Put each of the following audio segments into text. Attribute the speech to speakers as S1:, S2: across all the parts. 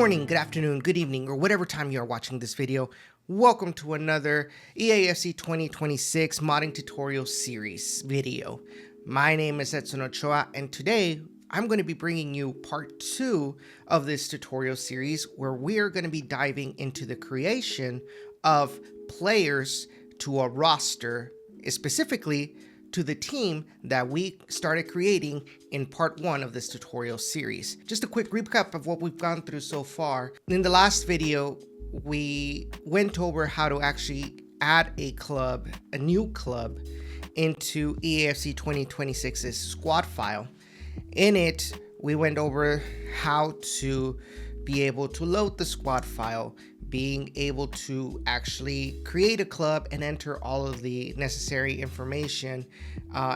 S1: morning, good afternoon, good evening, or whatever time you are watching this video. Welcome to another EAFC 2026 modding tutorial series video. My name is Edson Ochoa, and today I'm going to be bringing you part 2 of this tutorial series where we are going to be diving into the creation of players to a roster, specifically to the team that we started creating in part 1 of this tutorial series. Just a quick recap of what we've gone through so far. In the last video, we went over how to actually add a club, a new club, into EAFC 2026's squad file. In it, we went over how to be able to load the squad file, being able to actually create a club and enter all of the necessary information,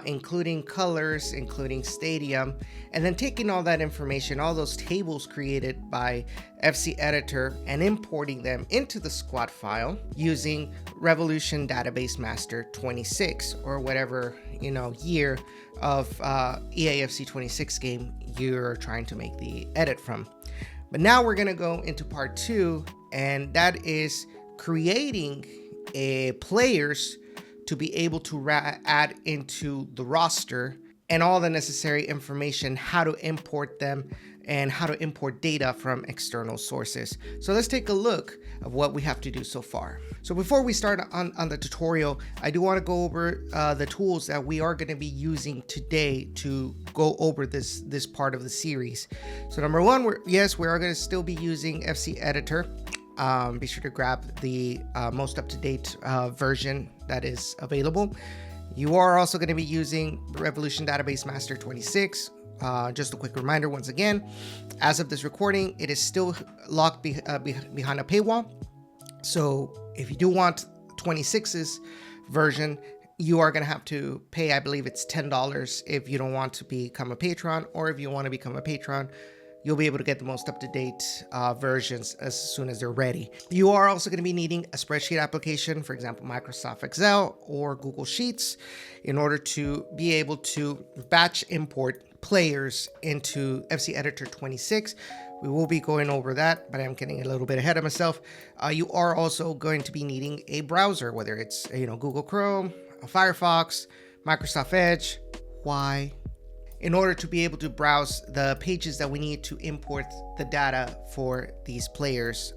S1: including colors, including stadium, and then taking all that information, all those tables created by FC Editor, and importing them into the squad file using Revolution Database Master 26 or whatever year of EAFC 26 game you're trying to make the edit from. But now we're gonna go into part 2, and that is creating players to be able to add into the roster and all the necessary information, how to import them and how to import data from external sources. So let's take a look of what we have to do so far. So before we start on the tutorial, I do want to go over the tools that we are going to be using today to go over this part of the series. So number one, we are going to still be using FC Editor. Be sure to grab the most up-to-date version that is available. You are also going to be using Revolution Database Master 26. Just a quick reminder once again, as of this recording, it is still locked behind a paywall. So if you do want 26's version, you are going to have to pay, I believe it's $10 if you don't want to become a patron, or if you want to become a patron, you'll be able to get the most up-to-date versions as soon as they're ready. You are also going to be needing a spreadsheet application, for example, Microsoft Excel or Google Sheets, in order to be able to batch import players into FC Editor 26. We will be going over that, but I'm getting a little bit ahead of myself. You are also going to be needing a browser, whether it's Google Chrome, Firefox, Microsoft Edge. Why? In order to be able to browse the pages that we need to import the data for these players.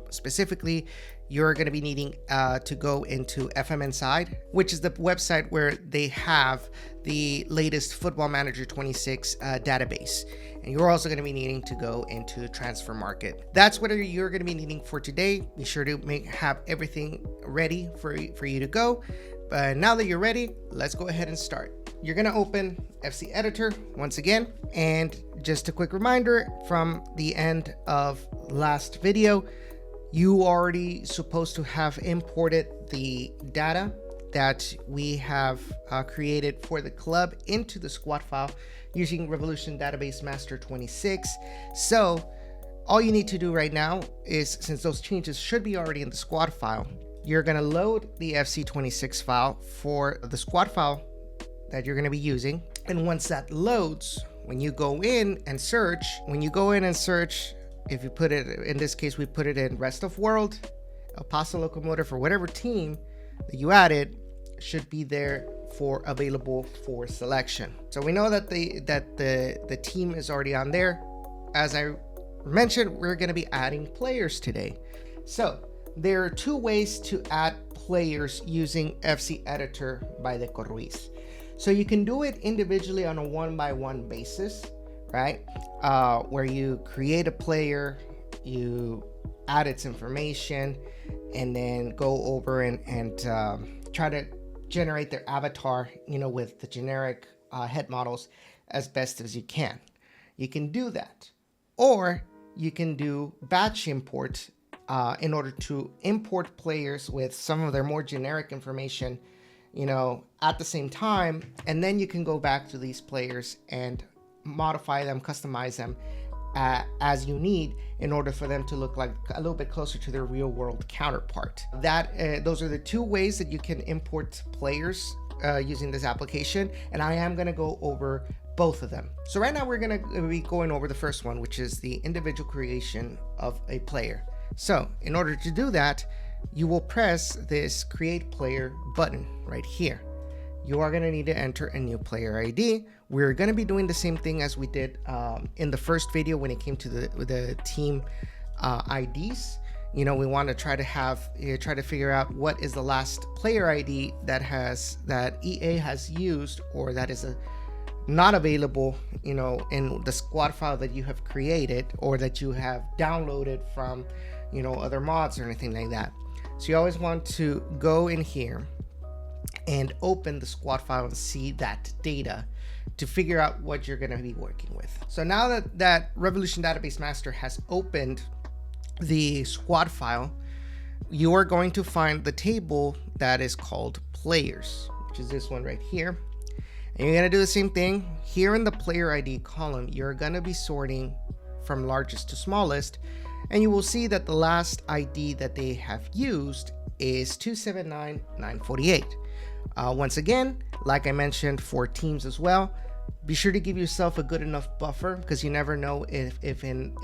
S1: Specifically, you're going to be needing to go into FM Inside, which is the website where they have the latest Football Manager 26 database. And you're also going to be needing to go into Transfer Market. That's what you're going to be needing for today. Be sure to have everything ready for you to go. But now that you're ready, let's go ahead and start. You're going to open FC Editor once again. And just a quick reminder from the end of last video, you already supposed to have imported the data that we have created for the club into the squad file using Revolution Database Master 26. So all you need to do right now is, since those changes should be already in the squad file, you're going to load the FC26 file for the squad file that you're going to be using. And once that loads, when you go in and search, if you put it, in this case, we put it in Rest of World, El Paso Locomotive, or whatever team that you added should be there for available for selection. So we know that the team is already on there. As I mentioned, we're going to be adding players today. So there are 2 ways to add players using FC Editor by decoruiz. So you can do it individually on a 1-by-1 basis, right? Where you create a player, you add its information, and then go over and try to generate their avatar, with the generic head models as best as you can. You can do that. Or you can do batch import in order to import players with some of their more generic information, at the same time, and then you can go back to these players and modify them, customize them as you need in order for them to look like a little bit closer to their real world counterpart. Those are the 2 ways that you can import players using this application, and I am going to go over both of them. So right now we're gonna be going over the first one, which is the individual creation of a player. So in order to do that, you will press this create player button right here. You are going to need to enter a new player ID. We're going to be doing the same thing as we did in the first video when it came to the team IDs. You know, we want to try to figure out what is the last player ID that EA has used, or that is not available, you know, in the squad file that you have created or that you have downloaded from, you know, other mods or anything like that. So you always want to go in here and open the squad file and see that data to figure out what you're going to be working with. So now that Revolution Database Master has opened the squad file, you are going to find the table that is called players, which is this one right here. And you're going to do the same thing here in the player ID column. You're going to be sorting from largest to smallest, and you will see that the last ID that they have used is 279948. Once again, like I mentioned, for teams as well, be sure to give yourself a good enough buffer, because you never know if in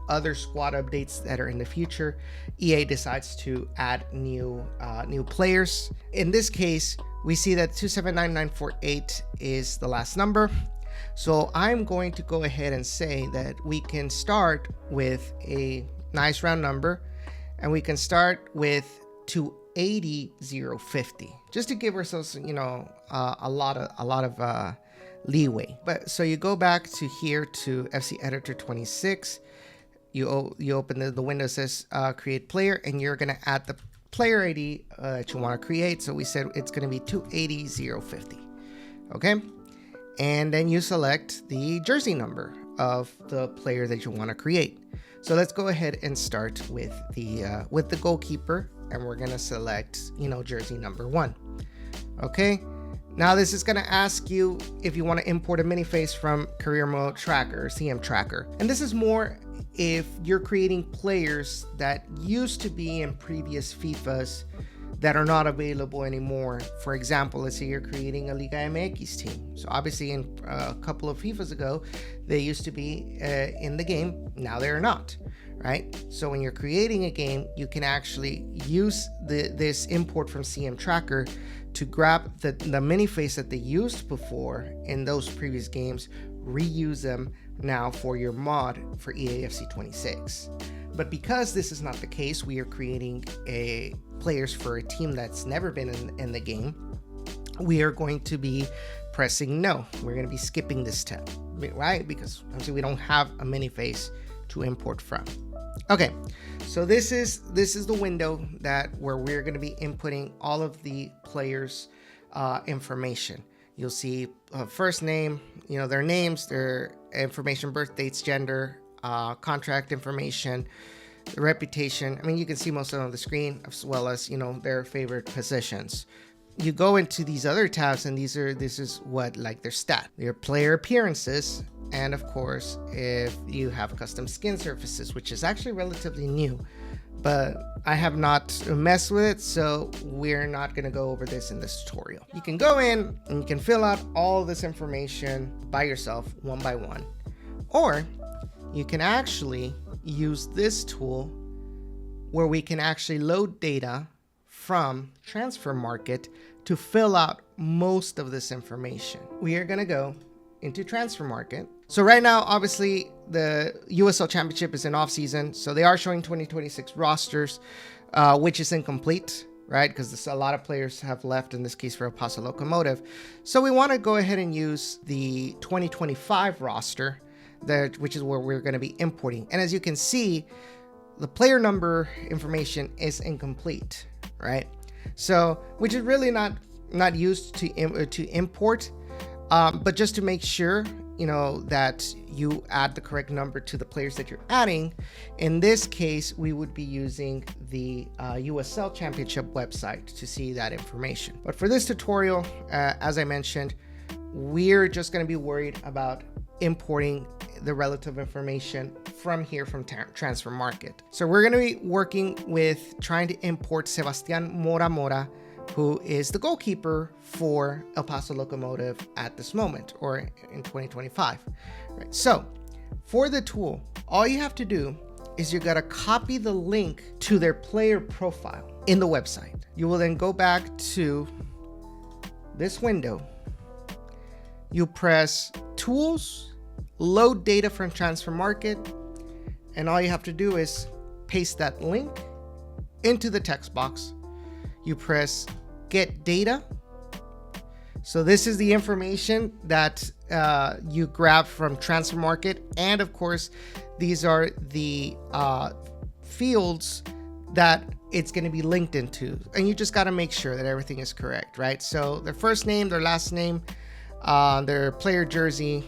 S1: other squad updates that are in the future, EA decides to add new players. In this case, we see that 279948 is the last number. So I'm going to go ahead and say that we can start with a nice round number, and we can start with 280,050, just to give ourselves, you know, a lot of leeway. But so you go back to here to FC Editor 26, you open the window that says create player, and you're going to add the player ID that you want to create. So we said it's going to be 280,050. Okay, and then you select the jersey number of the player that you want to create. So let's go ahead and start with the goalkeeper, and we're going to select, you know, jersey number 1. Okay, now this is going to ask you if you want to import a miniface from career mode tracker or CM tracker, and this is more if you're creating players that used to be in previous FIFAs that are not available anymore. For example, let's say you're creating a Liga MX team. So obviously in a couple of FIFAs ago, they used to be in the game. Now they're not, right? So when you're creating a game, you can actually use this import from CM Tracker to grab the miniface that they used before in those previous games, reuse them now for your mod for EAFC 26. But because this is not the case, we are creating players for a team that's never been in the game, we are going to be pressing no. We're going to be skipping this step, right? Because obviously we don't have a miniface to import from. Okay, so this is the window where we're going to be inputting all of the players' information. You'll see first name, you know, their names, their information, birth dates, gender, contract information, reputation. I mean, you can see most of them on the screen, as well as, you know, their favorite positions. You go into these other tabs, and this is what, like, their stat, their player appearances, and of course, if you have custom skin surfaces, which is actually relatively new, but I have not messed with it, so we're not going to go over this in this tutorial. You can go in and you can fill out all this information by yourself, one by one, or you can actually use this tool where we can actually load data from Transfer Market to fill out most of this information. We are going to go into Transfer Market. So right now, obviously, the USL Championship is in off season, so they are showing 2026 rosters, which is incomplete, right? Because a lot of players have left, in this case for El Paso Locomotive. So we want to go ahead and use the 2025 roster, which is where we're going to be importing. And as you can see, the player number information is incomplete, right? So, which is really not used to import, but just to make sure, you know, that you add the correct number to the players that you're adding. In this case, we would be using the USL Championship website to see that information. But for this tutorial, as I mentioned, we're just going to be worried about importing the relative information from Transfer Market. So we're going to be working with trying to import Sebastián Mora who is the goalkeeper for El Paso Locomotive at this moment, or in 2025. Right. So for the tool, all you have to do is you gotta copy the link to their player profile in the website. You will then go back to this window. You press Tools, Load Data from Transfer Market, and all you have to do is paste that link into the text box. You press Get Data. So this is the information that you grab from Transfer Market, and of course, these are the fields that it's going to be linked into, and you just got to make sure that everything is correct, right? So their first name, their last name, their player jersey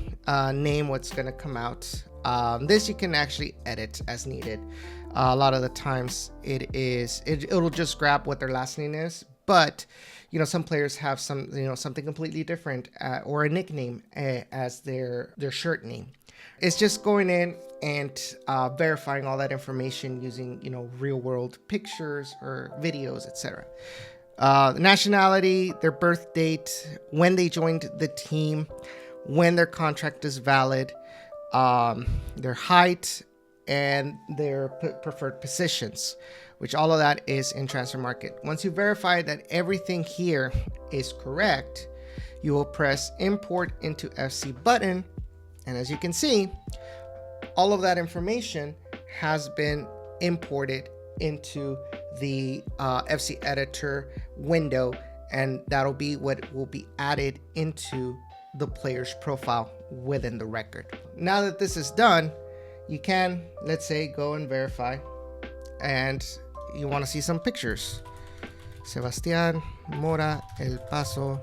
S1: name, what's going to come out. This you can actually edit as needed. A lot of the times it'll just grab what their last name is, but you know, some players have something completely different, or a nickname as their shirt name. It's just going in and verifying all that information using, you know, real world pictures or videos, etc. The nationality, their birth date, when they joined the team, when their contract is valid, their height, and their preferred positions, which all of that is in Transfer Market. Once you verify that everything here is correct, you will press Import into FC button. And as you can see, all of that information has been imported into the FC editor window, and that'll be what will be added into the player's profile within the record. Now that this is done, you can, let's say, go and verify, and you want to see some pictures. Sebastián Mora, El Paso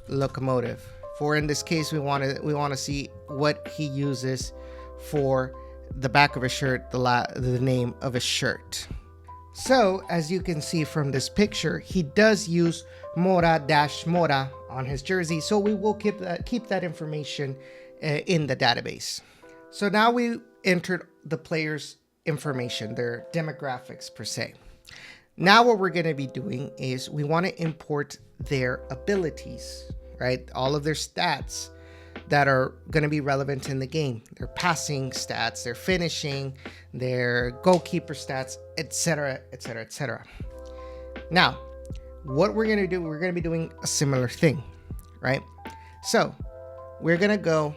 S1: Locomotive. For in this case, we want to see what he uses for the back of a shirt, the name of a shirt. So as you can see from this picture, he does use Mora-Mora on his jersey. So we will keep that information in the database. So now we entered the player's information, their demographics per se. Now what we're going to be doing is we want to import their abilities, right? All of their stats that are going to be relevant in the game, their passing stats, their finishing, their goalkeeper stats, etc., etc., etc. Now, what we're going to do, we're going to be doing a similar thing, right? So we're going to go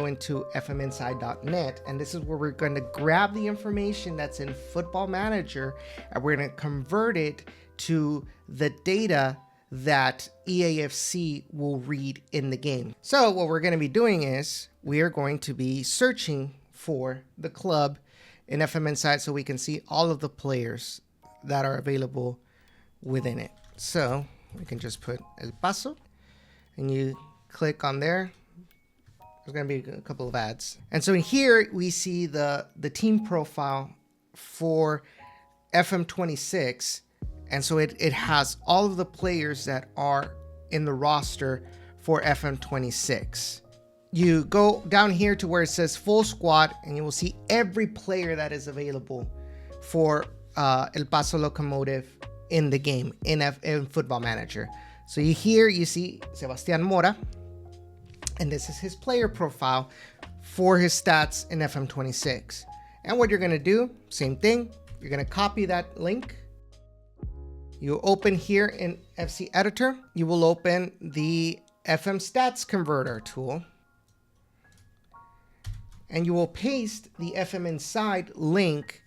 S1: into fminside.net, and this is where we're going to grab the information that's in Football Manager, and we're going to convert it to the data that EAFC will read in the game. So what we're going to be doing is we are going to be searching for the club in FM Inside so we can see all of the players that are available within it. So we can just put El Paso, and you click on there. There's going to be a couple of ads. And so in here we see the team profile for FM26. And so it has all of the players that are in the roster for FM26. You go down here to where it says full squad, and you will see every player that is available for El Paso Locomotive in the game, in Football Manager. So you see Sebastián Mora, and this is his player profile for his stats in FM26. And what you're going to do, same thing, you're going to copy that link. You open here in FC Editor, you will open the FM Stats Converter tool, and you will paste the FM Inside link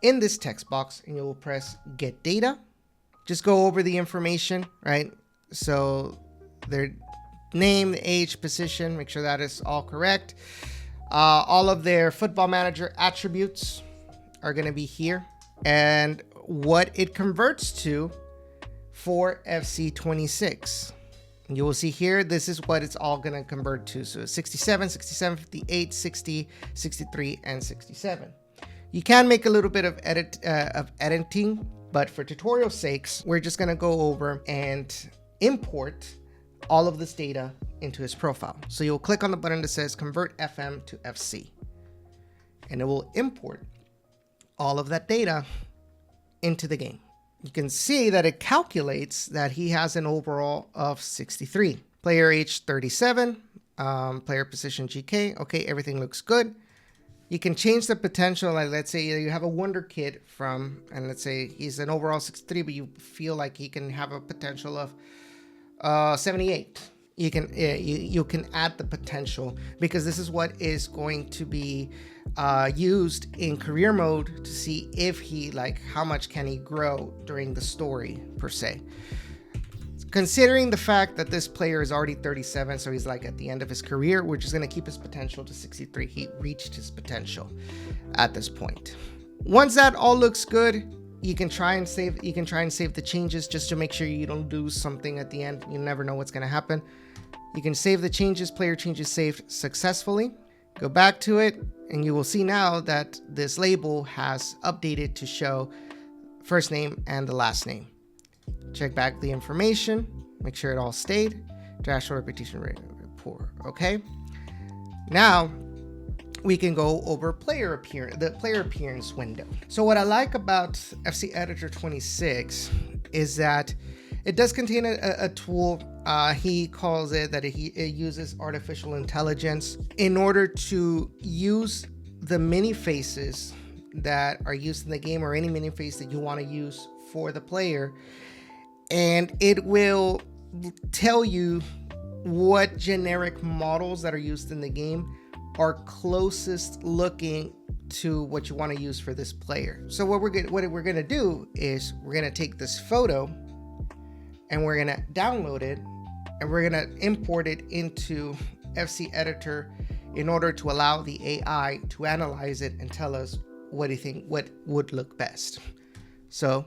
S1: in this text box, and you will press Get Data. Just go over the information, right? So their name, the age, position, make sure that is all correct. All of their Football Manager attributes are going to be here, and what it converts to for FC26. You will see here, this is what it's all going to convert to. So 67, 67, 58, 60, 63, and 67. You can make a little bit of editing, but for tutorial sakes, we're just going to go over and import all of this data into his profile. So you'll click on the button that says Convert FM to FC, and it will import all of that data into the game. you can see that it calculates that he has an overall of 63. Player age 37, player position GK. Okay, everything looks good. You can change the potential. Like, let's say you have a Wonder Kid from, and let's say he's an overall 63, but you feel like he can have a potential of 78. You can add the potential, because this is what is going to be used in career mode to see if he, like, how much can he grow during the story per se. Considering the fact that this player is already 37, so he's like at the end of his career, we're just going to keep his potential to 63. He reached his potential at this point. Once that all looks good, you can try and save the changes just to make sure you don't lose something at the end. You never know what's going to happen. You can save the changes, player changes saved successfully. Go back to it, and you will see now that this label has updated to show first name and the last name. Check back the information, make sure it all stayed. Dashboard repetition rate poor. Okay. Now we can go over the player appearance window. So what I like about FC Editor 26 is that it does contain a tool. He calls it that it uses artificial intelligence in order to use the mini faces that are used in the game, or any mini face that you want to use for the player. And it will tell you what generic models that are used in the game are closest looking to what you want to use for this player. So what we're going to do is we're going to take this photo and we're going to download it, and we're going to import it into FC Editor in order to allow the AI to analyze it and tell us what would look best. So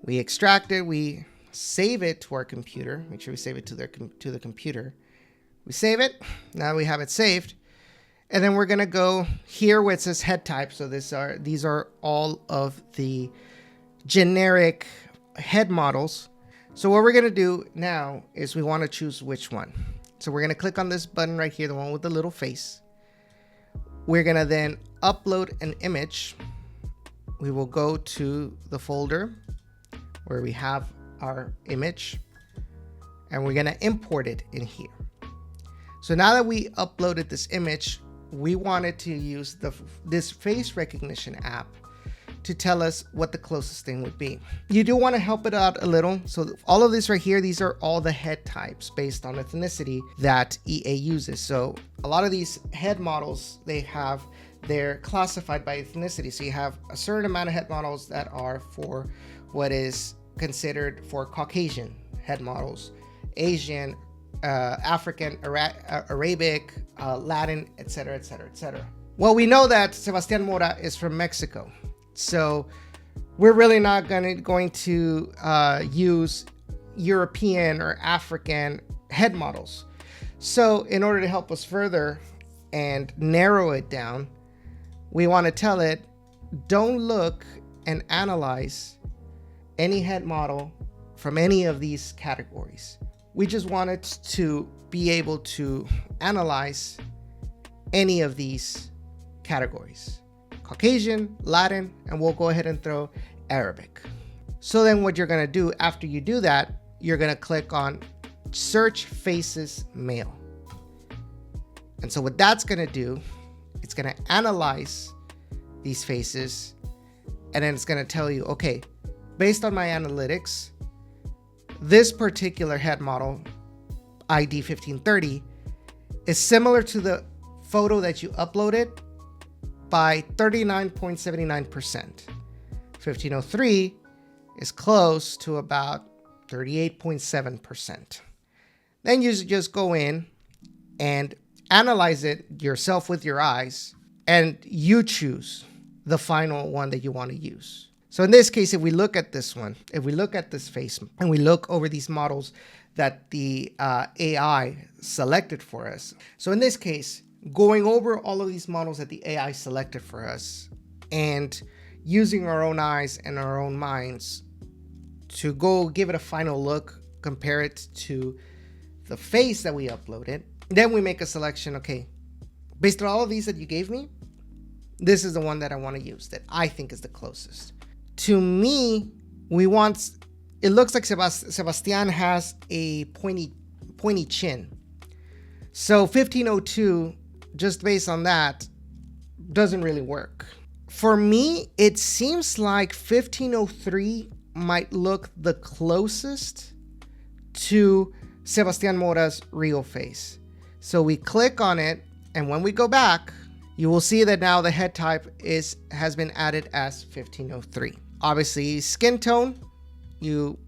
S1: we extract it, we save it to our computer. Make sure we save it to the computer. We save it. Now we have it saved. And then we're going to go here where it says head type. So these are all of the generic head models. So what we're going to do now is we want to choose which one. So we're going to click on this button right here, the one with the little face. We're going to then upload an image. We will go to the folder where we have our image, and we're going to import it in here. So now that we uploaded this image, we wanted to use this face recognition app to tell us what the closest thing would be. You do want to help it out a little. So all of this right here, these are all the head types based on ethnicity that EA uses. So a lot of these head models, they're classified by ethnicity. So you have a certain amount of head models that are for what is considered for Caucasian head models, Asian, African, Arabic, Latin, etc., etc., etc. Well, we know that Sebastian Mora is from Mexico, so we're really not going to use European or African head models. So in order to help us further and narrow it down, we want to tell it, don't look and analyze any head model from any of these categories. We just want it to be able to analyze any of these categories: Caucasian, Latin, and we'll go ahead and throw Arabic. So then what you're going to do after you do that, you're going to click on Search Faces Male. And so what that's going to do, it's going to analyze these faces, and then it's going to tell you, okay, based on my analytics, this particular head model, ID 1530, is similar to the photo that you uploaded by 39.79%. 1503 is close to about 38.7%. Then you just go in and analyze it yourself with your eyes, and you choose the final one that you want to use. So in this case, if we look at this one, if we look at this face and we look over these models that the AI selected for us. So in this case, going over all of these models that the AI selected for us and using our own eyes and our own minds to go give it a final look, compare it to the face that we uploaded. Then we make a selection. Okay, based on all of these that you gave me, this is the one that I want to use, that I think is the closest. To me, we want, it looks like Sebastian has a pointy chin. So 1502, just based on that, doesn't really work. For me, it seems like 1503 might look the closest to Sebastian Mora's real face. So we click on it, and when we go back, you will see that now the head type has been added as 1503. Obviously, skin tone, you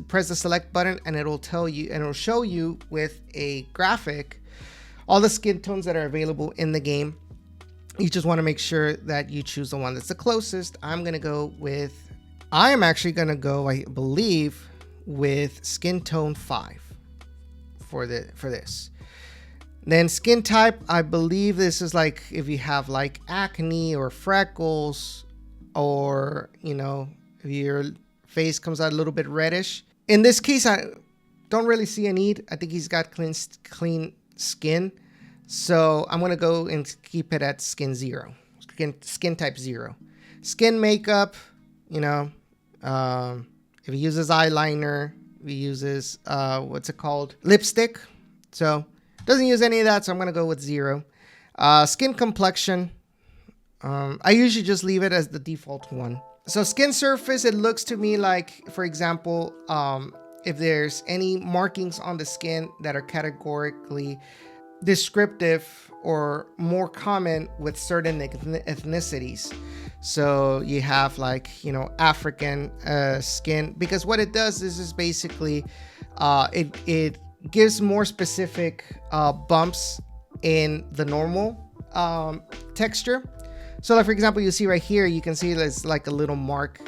S1: press the select button and it'll tell you, and it'll show you with a graphic all the skin tones that are available in the game. You just want to make sure that you choose the one that's the closest. I am actually gonna go, I believe, with skin tone 5 for this. Then skin type, I believe this is like if you have like acne or freckles, or you know, if your face comes out a little bit reddish. In this case, I don't really see a need. I think he's got clean skin. So I'm gonna go and keep it at skin 0, skin type 0. Skin makeup, you know, if he uses eyeliner, if he uses, what's it called? Lipstick. So doesn't use any of that, so I'm gonna go with 0. Skin complexion, I usually just leave it as the default 1. So skin surface, it looks to me like, for example, if there's any markings on the skin that are categorically descriptive or more common with certain ethnicities. So you have like, you know, African skin, because what it does is basically it gives more specific bumps in the normal texture. So like, for example, you see right here, you can see there's like a little mark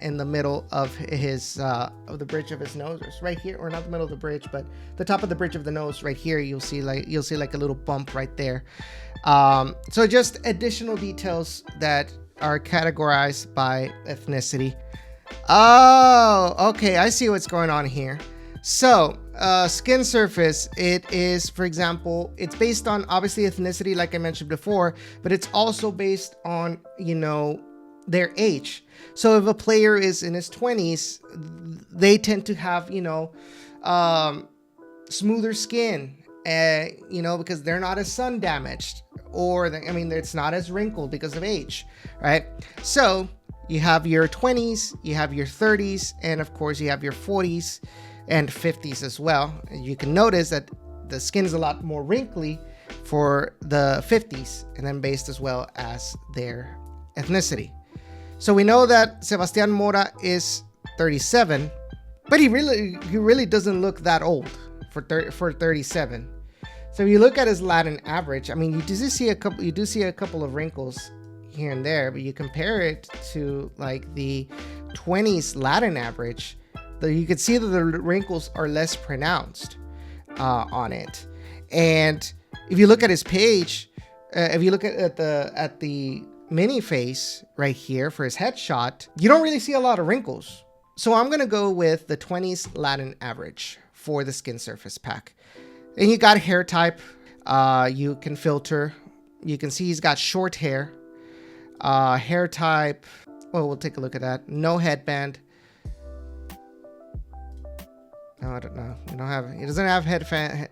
S1: in the middle of his of the bridge of his nose, or right here, or not the middle of the bridge, but the top of the bridge of the nose right here. You'll see like a little bump right there. So just additional details that are categorized by ethnicity. Oh, okay, I see what's going on here. So skin surface, it is, for example, it's based on obviously ethnicity, like I mentioned before, but it's also based on, you know, their age. So if a player is in his 20s, they tend to have, you know, smoother skin, you know, because they're not as sun damaged, or it's not as wrinkled because of age, right? So you have your 20s, you have your 30s, and of course you have your 40s and 50s as well. And you can notice that the skin is a lot more wrinkly for the 50s, and then based as well as their ethnicity. So we know that Sebastian Mora is 37, but he really doesn't look that old for 37. So if you look at his Latin average, I mean, you do see a couple of wrinkles here and there, but you compare it to like the 20s Latin average, you can see that the wrinkles are less pronounced on it. And if you look at his page, if you look at the mini face right here for his headshot, you don't really see a lot of wrinkles. So I'm gonna go with the 20s Latin average for the skin surface pack. And you got hair type, you can filter. You can see he's got short hair. Hair type, well, we'll take a look at that. No headband. No, I don't know. He doesn't have headband.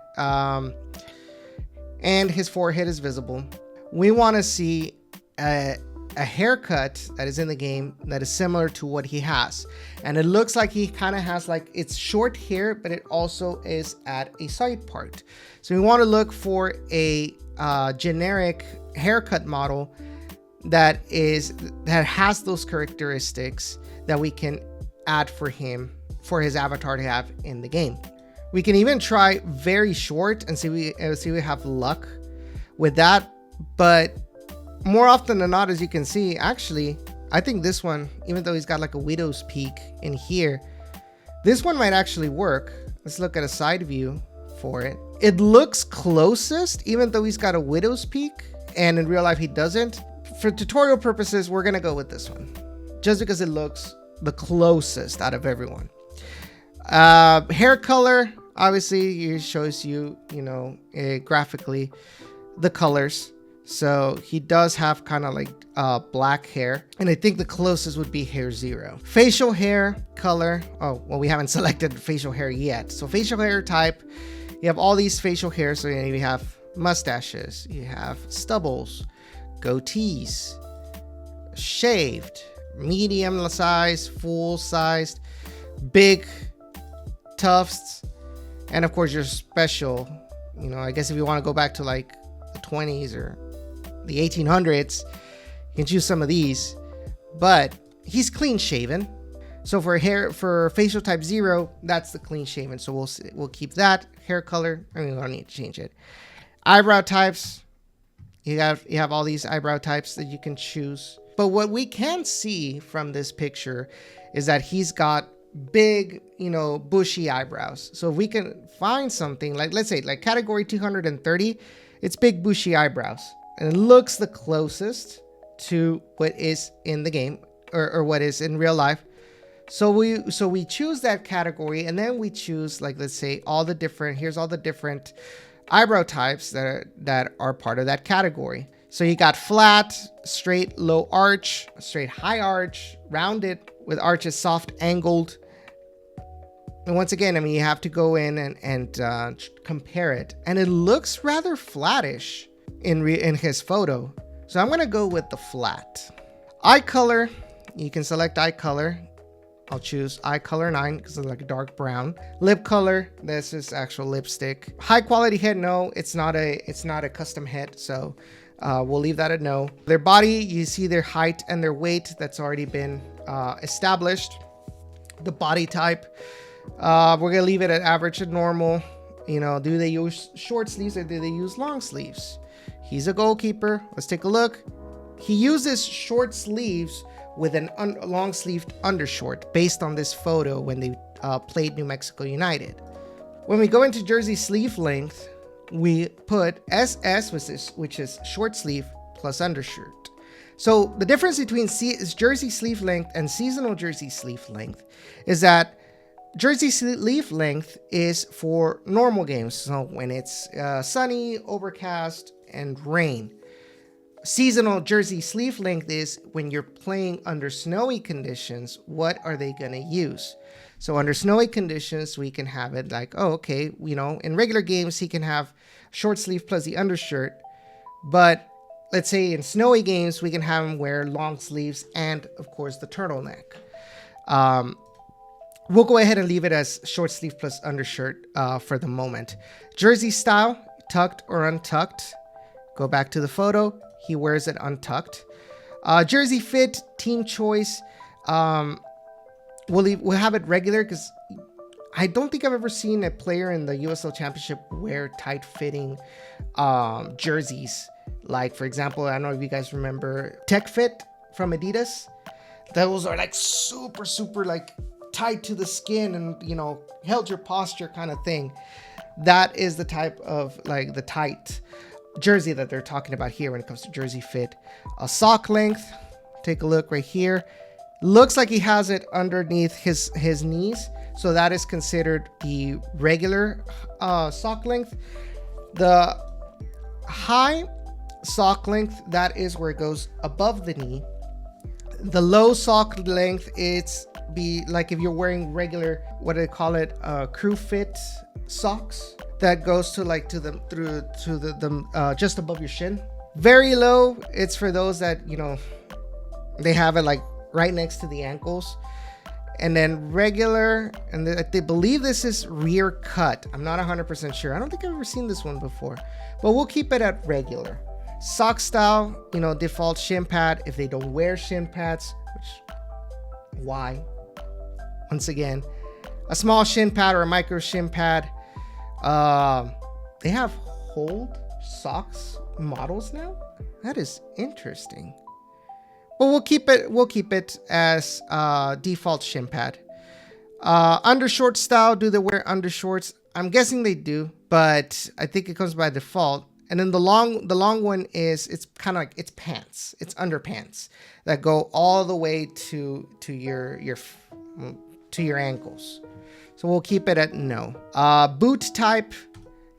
S1: And his forehead is visible. We want to see a haircut that is in the game that is similar to what he has. And it looks like he kind of has like, it's short hair, but it also is at a side part. So we want to look for a generic haircut model that has those characteristics that we can add for him, for his avatar to have in the game. We can even try very short and see we have luck with that. But more often than not, as you can see, actually, I think this one, even though he's got like a widow's peak in here, this one might actually work. Let's look at a side view for it. It looks closest, even though he's got a widow's peak, and in real life he doesn't. For tutorial purposes, we're gonna go with this one, just because it looks the closest out of everyone. Hair color, obviously, it shows you, graphically the colors. So he does have kind of like black hair, and I think the closest would be hair 0. Facial hair color. Oh, well, we haven't selected facial hair yet. So facial hair type, you have all these facial hairs. So you have mustaches, you have stubbles, goatees, shaved, medium size, full sized, big tufts, and of course your special, you know, I guess if you want to go back to like the 20s or the 1800s, you can choose some of these, but he's clean shaven. So for facial type 0, that's the clean shaven. So we'll keep that. Hair color, I mean, we don't need to change it. Eyebrow types, you have all these eyebrow types that you can choose. But what we can see from this picture is that he's got big, you know, bushy eyebrows. So if we can find something like, let's say like category 230, it's big bushy eyebrows, and it looks the closest to what is in the game or what is in real life. So we choose that category, and then we choose, like, let's say here's all the different eyebrow types that are part of that category. So you got flat, straight, low arch, straight, high arch, rounded with arches, soft, angled. And once again, I mean, you have to go in and compare it, and it looks rather flattish in his photo. So I'm gonna go with the flat. Eye color, you can select eye color. I'll choose eye color 9 because it's like a dark brown. Lip color, this is actual lipstick. High quality head, no, it's not a custom head, so we'll leave that at no. Their body, you see their height and their weight, that's already been established. The body type, we're gonna leave it at average and normal. You know, do they use short sleeves or do they use long sleeves? He's a goalkeeper. Let's take a look. He uses short sleeves with an long-sleeved undershort based on this photo when they played New Mexico United. When we go into jersey sleeve length, we put SS, which is short sleeve plus undershirt. So the difference between jersey sleeve length and seasonal jersey sleeve length is that jersey sleeve length is for normal games, so when it's sunny, overcast, and rain. Seasonal jersey sleeve length is when you're playing under snowy conditions. What are they going to use? So under snowy conditions, we can have it like, oh, okay, you know, in regular games, he can have short sleeve plus the undershirt. But let's say in snowy games, we can have him wear long sleeves and, of course, the turtleneck. We'll go ahead and leave it as short sleeve plus undershirt for the moment. Jersey style, tucked or untucked. Go back to the photo. He wears it untucked. Jersey fit, team choice. We'll have it regular because I don't think I've ever seen a player in the USL Championship wear tight-fitting jerseys. Like, for example, I don't know if you guys remember Tech Fit from Adidas. Those are like super, super like tight to the skin and, you know, held your posture kind of thing. That is the type of like the tight jersey that they're talking about here when it comes to jersey fit. A sock length, take a look right here. Looks like he has it underneath his knees, so that is considered the regular sock length. The high sock length, that is where it goes above the knee. The low sock length, it's be like if you're wearing regular, what do they call it, crew fit socks, that goes to like to the just above your shin. Very low, it's for those that, you know, they have it like right next to the ankles. And then regular, and they believe this is rear cut. I'm not 100% sure. I don't think I've ever seen this one before, but we'll keep it at regular. Sock style, you know, default shin pad. If they don't wear shin pads, which, why? Once again, a small shin pad or a micro shin pad. They have hold socks models now. That is interesting. But we'll keep it as default shin pad. Undershort style, do they wear undershorts? I'm guessing they do, but I think it comes by default. And then the long one is, it's kind of like, it's pants, it's underpants that go all the way to your ankles. So we'll keep it at no. Boot type,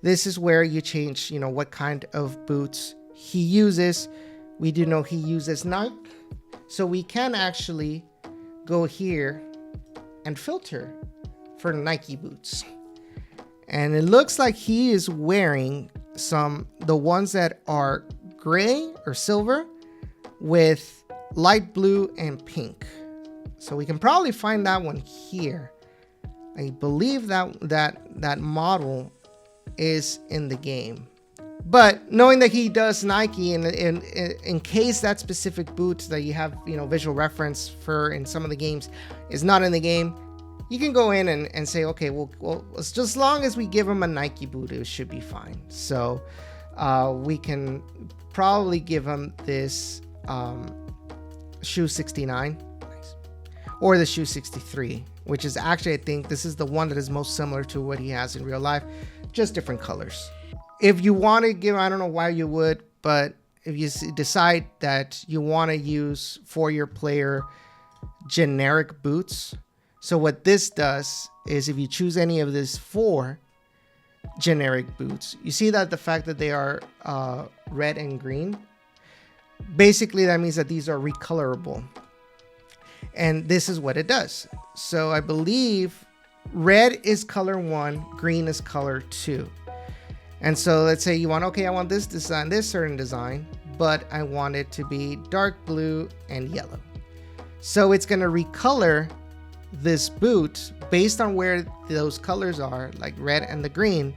S1: this is where you change, you know, what kind of boots he uses. We do know he uses Nike. So we can actually go here and filter for Nike boots. And it looks like he is wearing the ones that are gray or silver with light blue and pink. So we can probably find that one here. I believe that model is in the game. But knowing that he does Nike, and in case that specific boot that you have, visual reference for in some of the games is not in the game, you can go in and say, okay, well, just as long as we give him a Nike boot, it should be fine. So we can probably give him this shoe 69 or the shoe 63, which is actually, I think this is the one that is most similar to what he has in real life, just different colors. If you want to give, I don't know why you would, but if you decide that you want to use for your player generic boots, so what this does is if you choose any of these 4 generic boots, you see that the fact that they are red and green, basically that means that these are recolorable. And this is what it does. So I believe red is color 1, green is color 2. And so let's say you want, okay, I want this design, this certain design, but I want it to be dark blue and yellow. So it's going to recolor this boot based on where those colors are, like red and the green.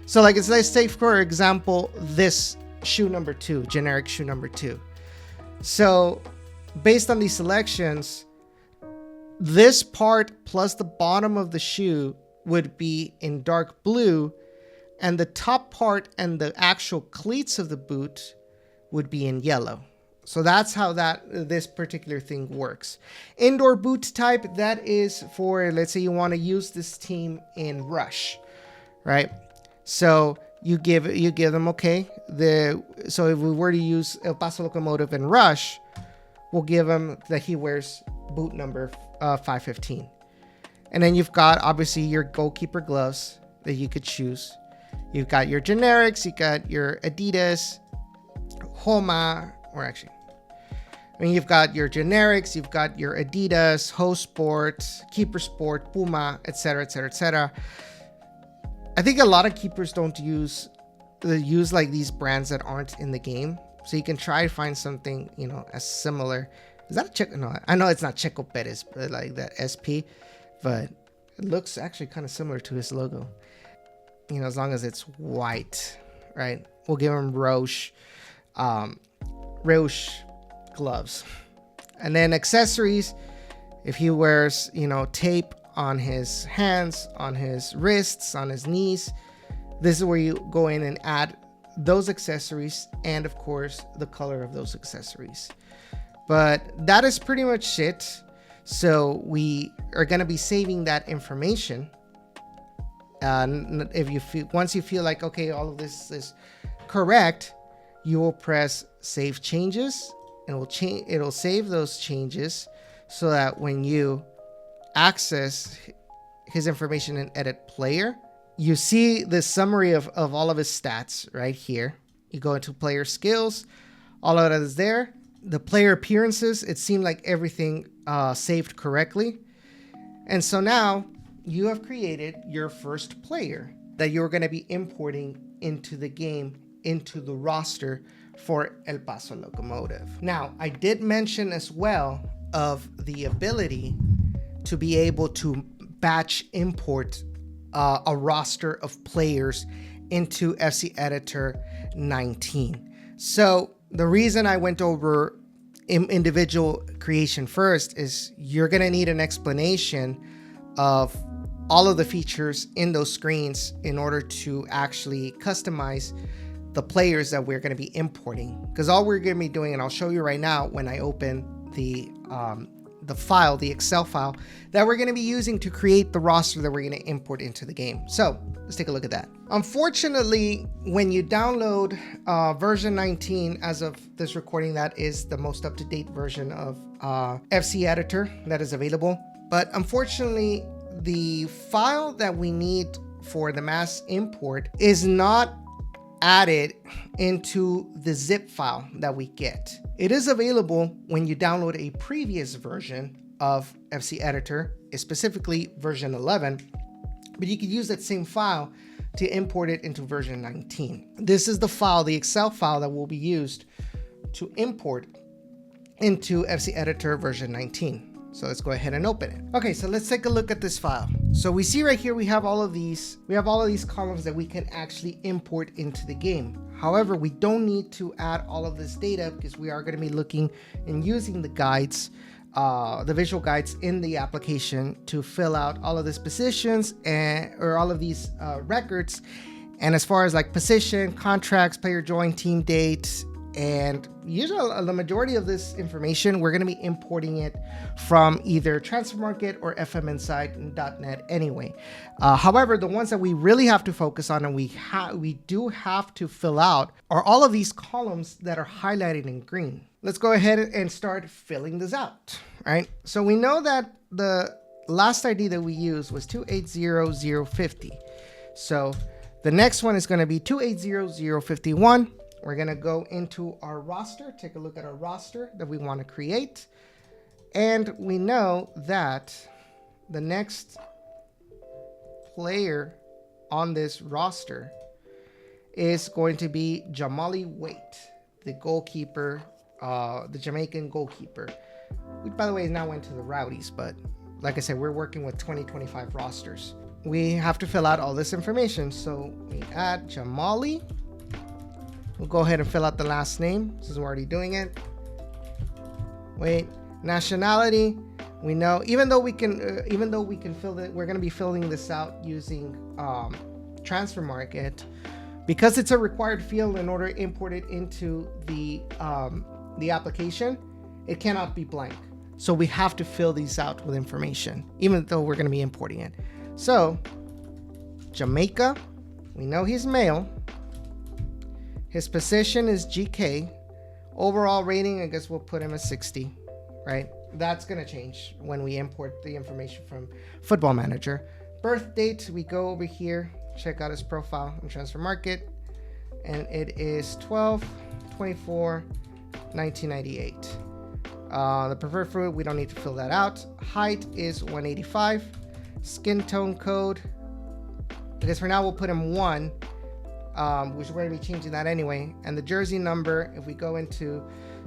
S1: So like let's take for example this shoe number 2, generic shoe number 2. So based on these selections, this part plus the bottom of the shoe would be in dark blue, and the top part and the actual cleats of the boot would be in yellow. So that's how this particular thing works. Indoor boot type, that is for, let's say you want to use this team in Rush, right? So you give them, okay, so if we were to use El Paso Locomotive in Rush, we'll give him that he wears boot number 515. And then you've got obviously your goalkeeper gloves that you could choose. You've got your generics, you got your Adidas, Homa, or actually, you've got your generics, you've got your Adidas, Ho Sport, Keeper Sport, Puma, etc., etc., etc. I think a lot of keepers don't use like these brands that aren't in the game. So you can try to find something, as similar. Is that a Checo? No, I know it's not Checo Perez, but like that SP, but it looks actually kind of similar to his logo. As long as it's white, right? We'll give him Roche gloves. And then accessories, if he wears, tape on his hands, on his wrists, on his knees, this is where you go in and add those accessories and of course the color of those accessories. But that is pretty much it. So we are going to be saving that information. Once you feel like, okay, all of this is correct, you will press save changes, and it'll save those changes so that when you access his information in edit player, you see the summary of all of his stats right here. You go into player skills, all of that is there. The player appearances, it seemed like everything saved correctly. And so now you have created your first player that you're going to be importing into the game, into the roster for El Paso Locomotive. Now, I did mention as well of the ability to be able to batch import a roster of players into FC Editor 19. So the reason I went over individual creation first is you're going to need an explanation of all of the features in those screens in order to actually customize the players that we're going to be importing. Because all we're going to be doing, and I'll show you right now when I open the file, the Excel file that we're going to be using to create the roster that we're going to import into the game. So let's take a look at that. Unfortunately, when you download version 19, as of this recording, that is the most up-to-date version of FC Editor that is available. But unfortunately, the file that we need for the mass import is not added into the zip file that we get. It is available when you download a previous version of FC Editor, specifically version 11, but you could use that same file to import it into version 19. This is the file, the Excel file that will be used to import into FC Editor version 19. So let's go ahead and open it. Okay, so let's take a look at this file. So we see right here, we have all of these columns that we can actually import into the game. However, we don't need to add all of this data because we are going to be looking and using the guides, the visual guides in the application to fill out all of these positions or all of these records. And as far as like position, contracts, player join, team date, and usually the majority of this information, we're going to be importing it from either Transfer Market or FMInsight.net anyway. However, the ones that we really have to focus on and we do have to fill out are all of these columns that are highlighted in green. Let's go ahead and start filling this out. All right. So we know that the last ID that we used was 280050. So the next one is going to be 280051. We're going to go into our roster, take a look at our roster that we want to create. And we know that the next player on this roster is going to be Jamali Waite, the goalkeeper, the Jamaican goalkeeper, which by the way now went to the Rowdies. But like I said, we're working with 2025 rosters. We have to fill out all this information. So we add Jamali. We'll go ahead and fill out the last name since we're already doing it. Wait, nationality. We know, even though we can fill it, we're going to be filling this out using Transfer Market because it's a required field in order to import it into the application. It cannot be blank, so we have to fill these out with information, even though we're going to be importing it. So, Jamaica. We know he's male. His position is GK. Overall rating, I guess we'll put him at 60, right? That's going to change when we import the information from Football Manager. Birth date, we go over here, check out his profile in Transfer Market, and it is 12/24/1998. The preferred fruit, we don't need to fill that out. Height is 185. Skin tone code, I guess for now we'll put him 1. Which we're going to be changing that anyway. And the jersey number, if we go into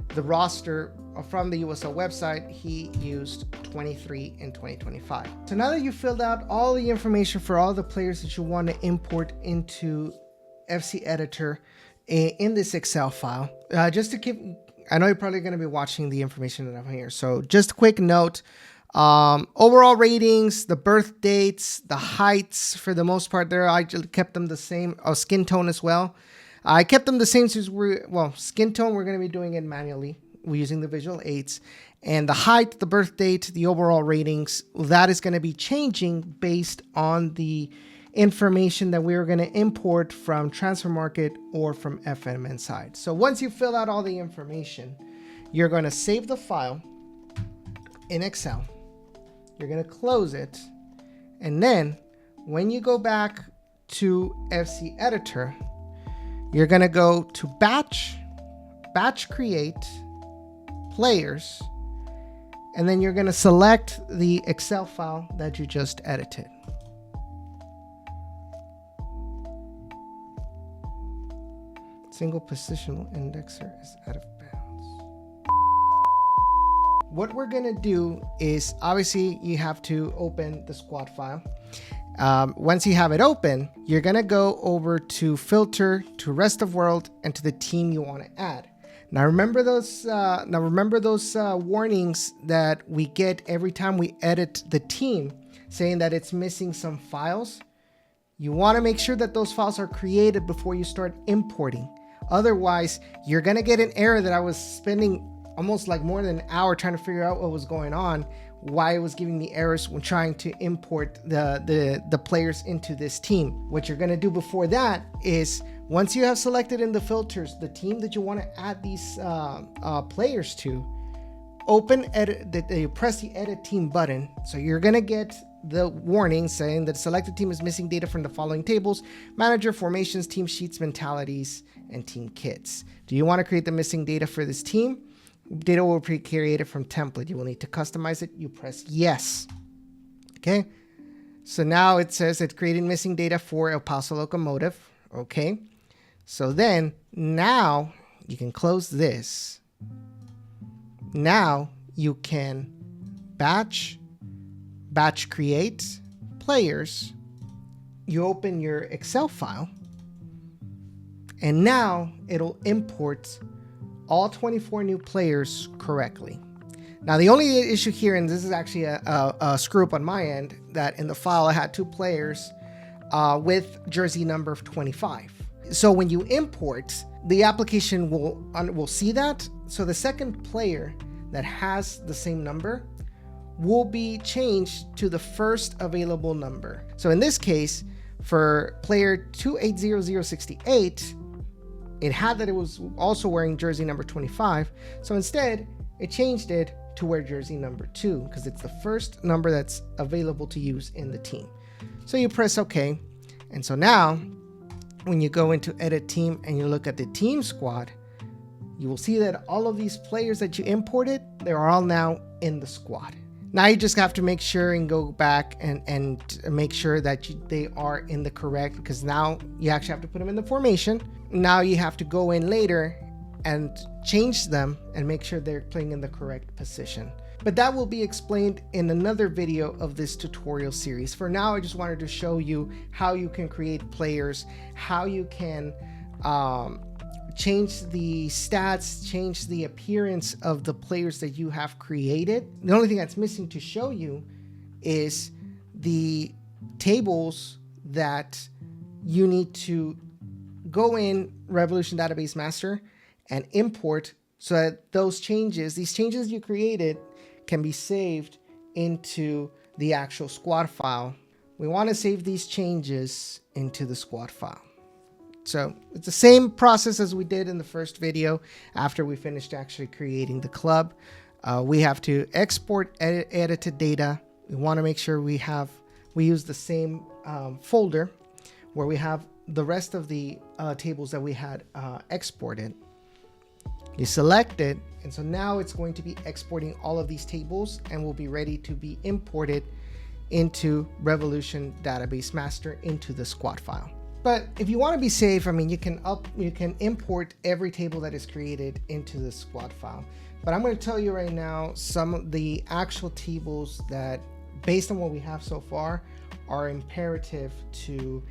S1: the roster from the USL website, he used 23 in 2025. So now that you filled out all the information for all the players that you want to import into FC Editor in this Excel file, just to keep, I know you're probably going to be watching the information that I'm here. So just a quick note. Overall ratings, the birth dates, the heights, for the most part there, I just kept them the same. Skin tone as well. I kept them the same since skin tone, we're going to be doing it manually. We're using the visual aids. And the height, the birth date, the overall ratings, that is going to be changing based on the information that we're going to import from Transfer Market or from FMInsight. So once you fill out all the information, you're going to save the file in Excel. You're going to close it. And then when you go back to FC Editor, you're going to go to batch create players, and then you're going to select the Excel file that you just edited. Single positional indexer is out of bounds. What we're going to do is, obviously, you have to open the squad file. Once you have it open, you're going to go over to filter, to rest of world, and to the team you want to add. Now remember those warnings that we get every time we edit the team, saying that it's missing some files. You want to make sure that those files are created before you start importing. Otherwise, you're going to get an error that I was spending almost like more than an hour trying to figure out what was going on, why it was giving me errors when trying to import the players into this team. What you're going to do before that is, once you have selected in the filters the team that you want to add these players to, open edit, that you press the edit team button. So you're gonna get the warning saying that selected team is missing data from the following tables: manager, formations, team sheets, mentalities, and team kits. Do you want to create the missing data for this team? Data will be created from template. You will need to customize it. You press yes. Okay. So now it says it's creating missing data for El Paso locomotive. Okay. So then now you can close this. Now you can batch create players. You open your Excel file, and now it'll import all 24 new players correctly. Now the only issue here, and this is actually a screw up on my end, that in the file I had 2 players with jersey number 25. So when you import, the application will see that. So the second player that has the same number will be changed to the first available number. So in this case, for player 280068, it had that it was also wearing jersey number 25. So instead, it changed it to wear jersey number 2 because it's the first number that's available to use in the team. So you press OK. And so now, when you go into edit team and you look at the team squad, you will see that all of these players that you imported, they're all now in the squad. Now you just have to make sure and go back and make sure that they are in the correct, because now you actually have to put them in the formation. Now you have to go in later and change them and make sure they're playing in the correct position. But that will be explained in another video of this tutorial series. For now, I just wanted to show you how you can create players, how you can change the stats, change the appearance of the players that you have created. The only thing that's missing to show you is the tables that you need to go in Revolution Database Master and import, so that these changes you created can be saved into the actual squad file. We want to save these changes into the squad file. So it's the same process as we did in the first video. After we finished actually creating the club, we have to export edited data. We want to make sure we use the same folder where we have the rest of the tables that we had exported. You select it, and so now it's going to be exporting all of these tables and will be ready to be imported into Revolution Database Master into the squad file. But if you want to be safe, I mean, you can import every table that is created into the squad file. But I'm going to tell you right now some of the actual tables that, based on what we have so far, are imperative to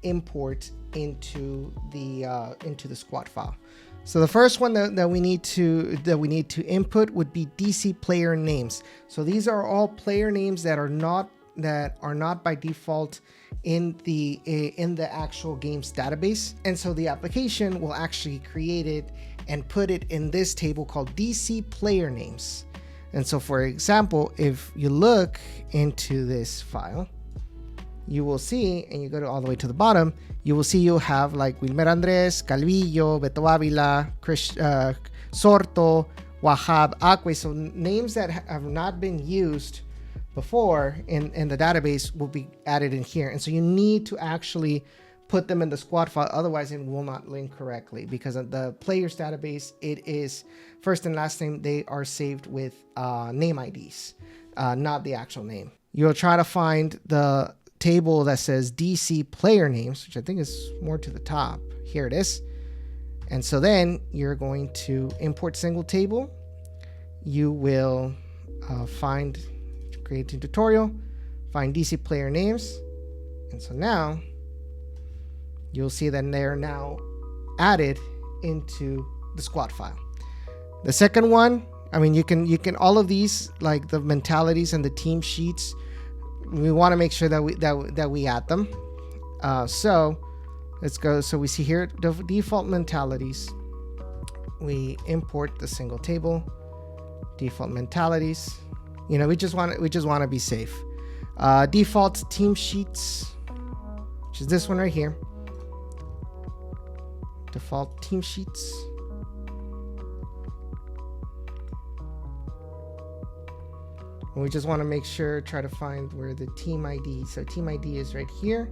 S1: import into the squad file. So the first one that we need to input would be DC player names. So these are all player names that are not by default in the actual game's database, and so the application will actually create it and put it in this table called DC player names. And so, for example, if you look into this file, you will see, and you go all the way to the bottom, you will see you have like Wilmer Andres, Calvillo, Beto Avila, Sorto, Wahab, Acque. So names that have not been used before in the database will be added in here. And so you need to actually put them in the squad file, otherwise it will not link correctly, because of the players database, it is first and last name, they are saved with name IDs, not the actual name. You'll try to find the table that says DC player names, which I think is more to the top. Here it is. And so then you're going to import single table. You will create a tutorial, find DC player names. And so now you'll see that they're now added into the squad file. The second one, I mean, you can all of these, like the mentalities and the team sheets, we want to make sure that we add them. So let's go. So we see here the default mentalities. We import the single table, default mentalities. You know, we just want to be safe. Default team sheets, which is this one right here. Default team sheets. And we just want to make sure, try to find where the team ID. So team ID is right here.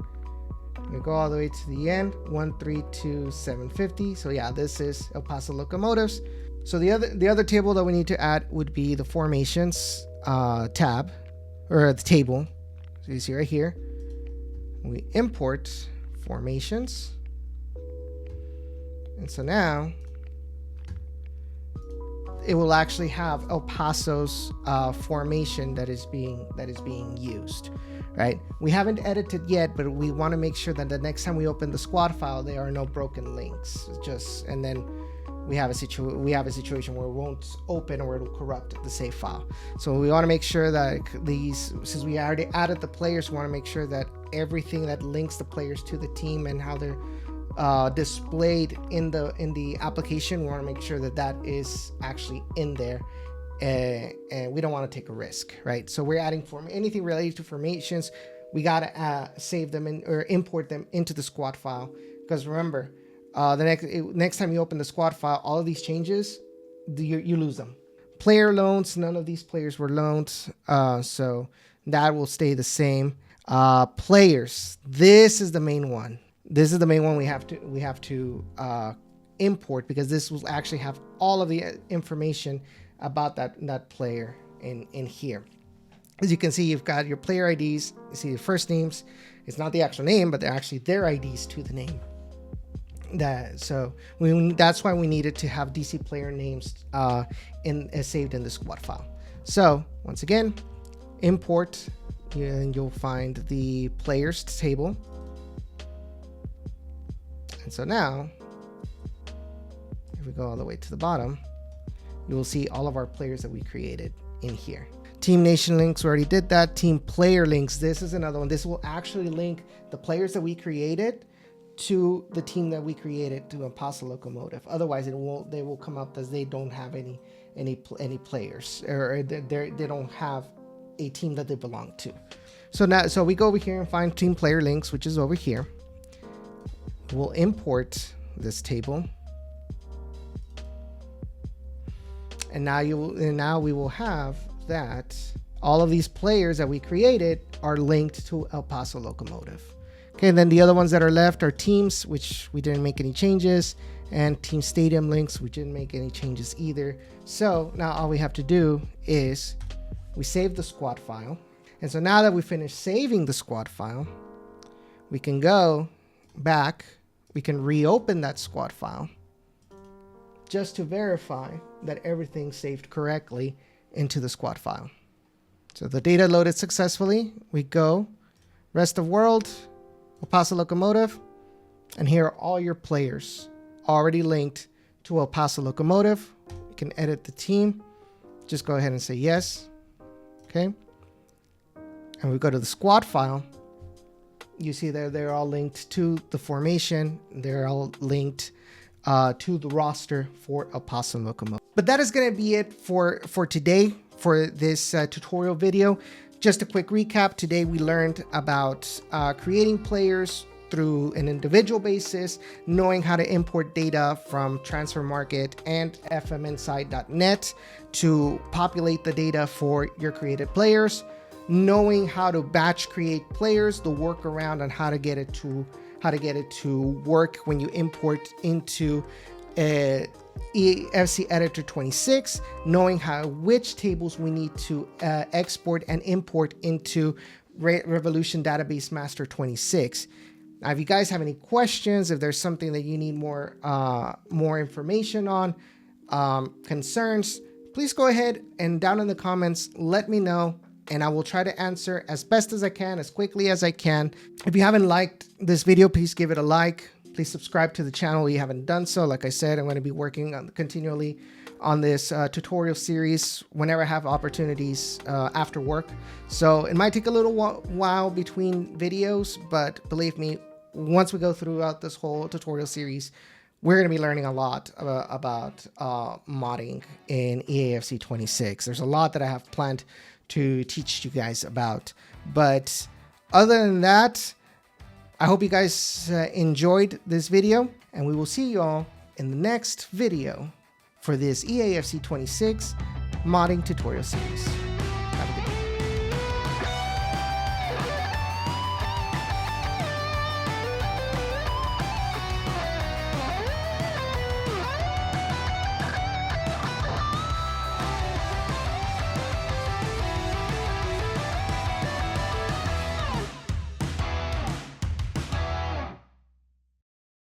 S1: We go all the way to the end, 132750. So yeah, this is El Paso Locomotives. So the other table that we need to add would be the formations tab, or the table. So you see right here, we import formations. And so now it will actually have El Paso's formation that is being used, right? We haven't edited yet, but we want to make sure that the next time we open the squad file, there are no broken links. And then we have a situation where it won't open or it'll corrupt the save file. So we want to make sure that since we already added the players, we want to make sure that everything that links the players to the team and how they're displayed in the application, we want to make sure that that is actually in there, and we don't want to take a risk, right? So we're adding anything related to formations. We gotta save them or import them into the squad file, because remember, the next time you open the squad file, all of these changes, you lose them. Player loans, none of these players were loaned, so that will stay the same. Players, this is the main one. This is the main one we have to import, because this will actually have all of the information about that player in here. As you can see, you've got your player IDs. You see the first names. It's not the actual name, but they're actually their IDs to the name. That's why we needed to have DC player names saved in the squad file. So once again, import, and you'll find the players table. And so now, if we go all the way to the bottom, you will see all of our players that we created in here. Team nation links, we already did that. Team player links, this is another one. This will actually link the players that we created to the team that we created to El Paso Locomotive. Otherwise, they will come up as they don't have any players, or they don't have a team that they belong to. So we go over here and find team player links, which is over here. We'll import this table, and now we will have that all of these players that we created are linked to El Paso Locomotive. Okay, and then the other ones that are left are teams, which we didn't make any changes, and team stadium links, we didn't make any changes either. So now all we have to do is we save the squad file. And so now that we finished saving the squad file, we can go back, we can reopen that squad file just to verify that everything's saved correctly into the squad file. So the data loaded successfully. We go rest of world, El Paso Locomotive, and here are all your players already linked to El Paso Locomotive. You can edit the team. Just go ahead and say yes. Okay. And we go to the squad file. You see there they're all linked to the formation. They're all linked to the roster for El Paso Locomotive. But that is going to be it for today, for this tutorial video. Just a quick recap. Today we learned about creating players through an individual basis, knowing how to import data from Transfer Market and fminsight.net to populate the data for your created players, knowing how to batch create players, the workaround on how to get it to work when you import into EAFC Editor 26, knowing which tables we need to export and import into Revolution Database Master 26. Now, if you guys have any questions, if there's something that you need more information on, concerns, please go ahead and down in the comments, let me know, and I will try to answer as best as I can, as quickly as I can. If you haven't liked this video, please give it a like. Please subscribe to the channel if you haven't done so. Like I said, I'm going to be working continually on this tutorial series whenever I have opportunities after work. So it might take a little while between videos, but believe me, once we go throughout this whole tutorial series, we're going to be learning a lot about modding in EAFC 26. There's a lot that I have planned to teach you guys about. But other than that, I hope you guys enjoyed this video, and we will see you all in the next video for this EAFC 26 modding tutorial series.